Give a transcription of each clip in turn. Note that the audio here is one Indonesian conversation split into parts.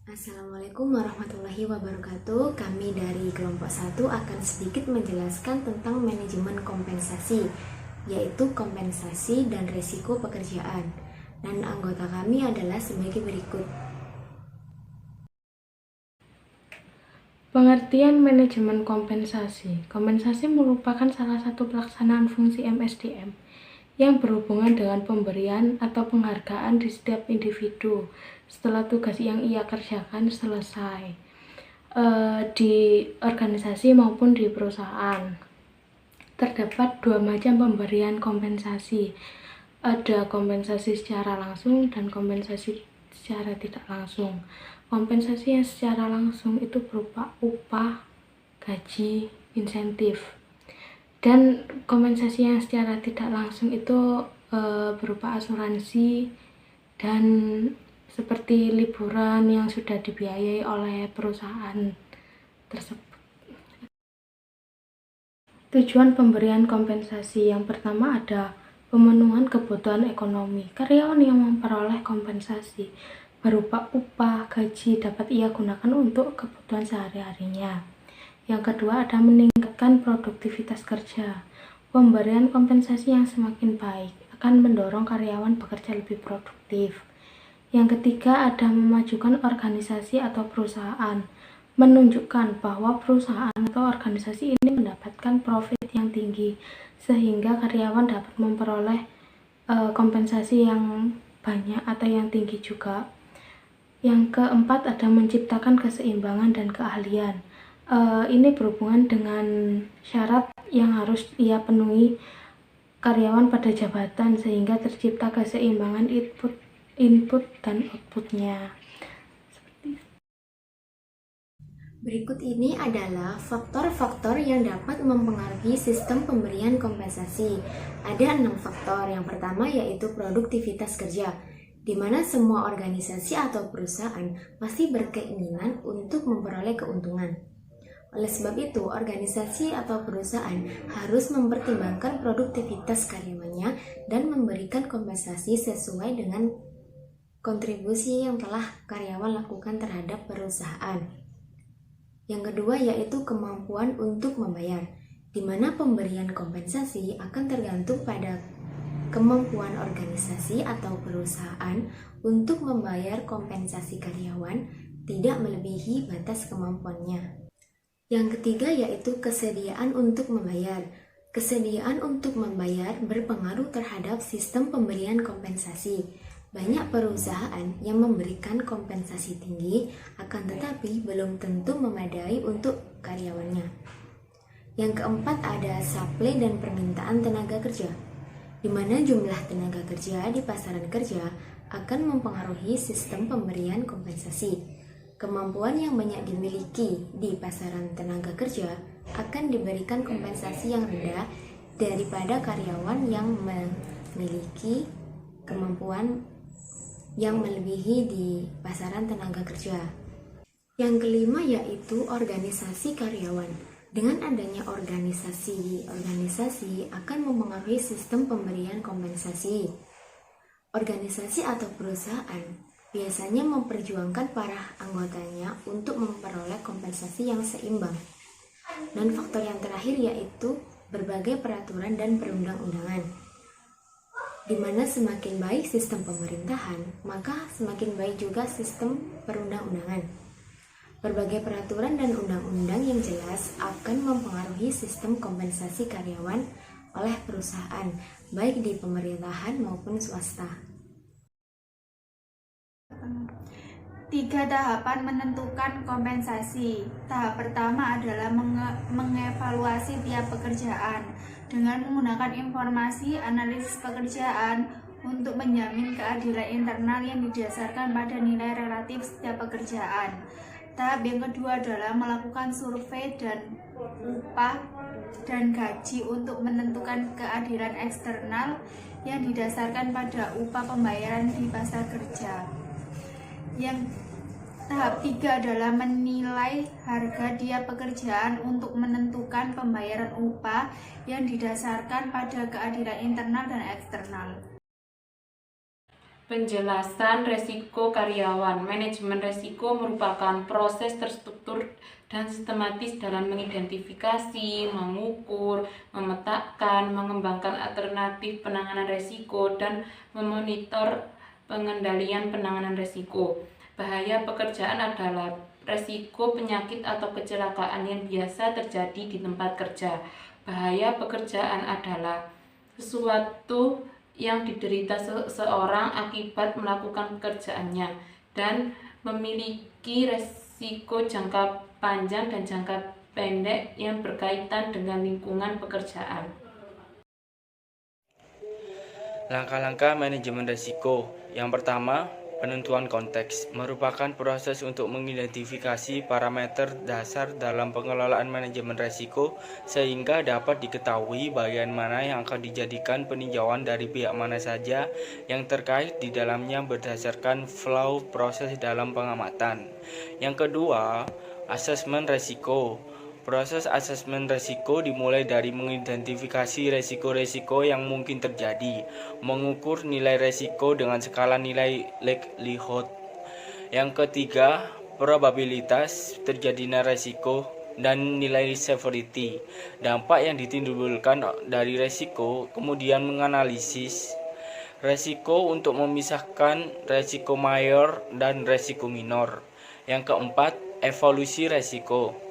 Assalamualaikum warahmatullahi wabarakatuh. Kami dari kelompok 1 akan sedikit menjelaskan tentang manajemen kompensasi, yaitu kompensasi dan risiko pekerjaan. Dan anggota kami adalah sebagai berikut. Pengertian manajemen kompensasi. Kompensasi merupakan salah satu pelaksanaan fungsi MSDM yang berhubungan dengan pemberian atau penghargaan di setiap individu setelah tugas yang ia kerjakan selesai di organisasi maupun di perusahaan. Terdapat dua macam pemberian kompensasi. Ada kompensasi secara langsung dan kompensasi secara tidak langsung. Kompensasi yang secara langsung itu berupa upah, gaji, insentif. Dan kompensasi yang secara tidak langsung itu berupa asuransi dan seperti liburan yang sudah dibiayai oleh perusahaan tersebut. Tujuan pemberian kompensasi yang pertama ada pemenuhan kebutuhan ekonomi. Karyawan yang memperoleh kompensasi berupa upah, gaji dapat ia gunakan untuk kebutuhan sehari-harinya. Yang kedua ada meningkatkan produktivitas kerja. Pemberian kompensasi yang semakin baik akan mendorong karyawan bekerja lebih produktif. Yang ketiga ada memajukan organisasi atau perusahaan. Menunjukkan bahwa perusahaan atau organisasi ini mendapatkan profit yang tinggi sehingga karyawan dapat memperoleh kompensasi yang banyak atau yang tinggi juga. Yang keempat ada menciptakan keseimbangan dan keahlian. Ini berhubungan dengan syarat yang harus ia penuhi karyawan pada jabatan sehingga tercipta keseimbangan input dan outputnya. Berikut ini adalah faktor-faktor yang dapat mempengaruhi sistem pemberian kompensasi. Ada 6 faktor. Yang pertama yaitu produktivitas kerja, di mana semua organisasi atau perusahaan pasti berkeinginan untuk memperoleh keuntungan. Oleh sebab itu, organisasi atau perusahaan harus mempertimbangkan produktivitas karyawannya dan memberikan kompensasi sesuai dengan kontribusi yang telah karyawan lakukan terhadap perusahaan. Yang kedua yaitu kemampuan untuk membayar, di mana pemberian kompensasi akan tergantung pada kemampuan organisasi atau perusahaan untuk membayar kompensasi karyawan tidak melebihi batas kemampuannya. Yang ketiga yaitu kesediaan untuk membayar. Kesediaan untuk membayar berpengaruh terhadap sistem pemberian kompensasi. Banyak perusahaan yang memberikan kompensasi tinggi, akan tetapi belum tentu memadai untuk karyawannya. Yang keempat ada supply dan permintaan tenaga kerja, di mana jumlah tenaga kerja di pasaran kerja akan mempengaruhi sistem pemberian kompensasi. Kemampuan yang banyak dimiliki di pasaran tenaga kerja akan diberikan kompensasi yang rendah daripada karyawan yang memiliki kemampuan yang melebihi di pasaran tenaga kerja. Yang kelima yaitu organisasi karyawan. Dengan adanya organisasi akan mempengaruhi sistem pemberian kompensasi. Organisasi atau perusahaan biasanya memperjuangkan para anggotanya untuk memperoleh kompensasi yang seimbang. Dan faktor yang terakhir yaitu berbagai peraturan dan perundang-undangan, di mana semakin baik sistem pemerintahan, maka semakin baik juga sistem perundang-undangan. Berbagai peraturan dan undang-undang yang jelas akan mempengaruhi sistem kompensasi karyawan oleh perusahaan, baik di pemerintahan maupun swasta. 3 tahapan menentukan kompensasi. Tahap pertama adalah mengevaluasi tiap pekerjaan dengan menggunakan informasi analisis pekerjaan untuk menjamin keadilan internal yang didasarkan pada nilai relatif setiap pekerjaan. Tahap yang kedua adalah melakukan survei dan upah dan gaji untuk menentukan keadilan eksternal yang didasarkan pada upah pembayaran di pasar kerja. Yang tahap 3 adalah menilai harga tiap pekerjaan untuk menentukan pembayaran upah yang didasarkan pada keadilan internal dan eksternal. Penjelasan resiko karyawan. Manajemen resiko merupakan proses terstruktur dan sistematis dalam mengidentifikasi, mengukur, memetakan, mengembangkan alternatif penanganan resiko, dan memonitor pengendalian penanganan resiko. Bahaya pekerjaan adalah resiko penyakit atau kecelakaan yang biasa terjadi di tempat kerja. Bahaya pekerjaan adalah sesuatu yang diderita seseorang akibat melakukan pekerjaannya dan memiliki resiko jangka panjang dan jangka pendek yang berkaitan dengan lingkungan pekerjaan. Langkah-langkah manajemen risiko. Yang pertama, penentuan konteks merupakan proses untuk mengidentifikasi parameter dasar dalam pengelolaan manajemen risiko sehingga dapat diketahui bagian mana yang akan dijadikan peninjauan dari pihak mana saja yang terkait di dalamnya berdasarkan flow proses dalam pengamatan. Yang kedua, asesmen risiko. Proses asesmen risiko dimulai dari mengidentifikasi risiko-risiko yang mungkin terjadi, mengukur nilai risiko dengan skala nilai likelihood. Yang ketiga, probabilitas terjadinya risiko dan nilai severity. Dampak yang ditimbulkan dari risiko, kemudian menganalisis risiko untuk memisahkan risiko mayor dan risiko minor. Yang keempat, evaluasi risiko.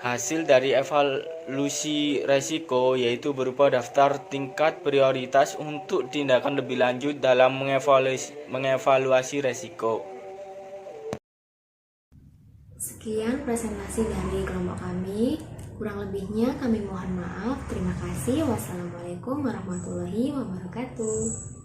Hasil dari evaluasi risiko yaitu berupa daftar tingkat prioritas untuk tindakan lebih lanjut dalam mengevaluasi risiko. Sekian presentasi dari kelompok kami. Kurang lebihnya kami mohon maaf. Terima kasih. Wassalamualaikum warahmatullahi wabarakatuh.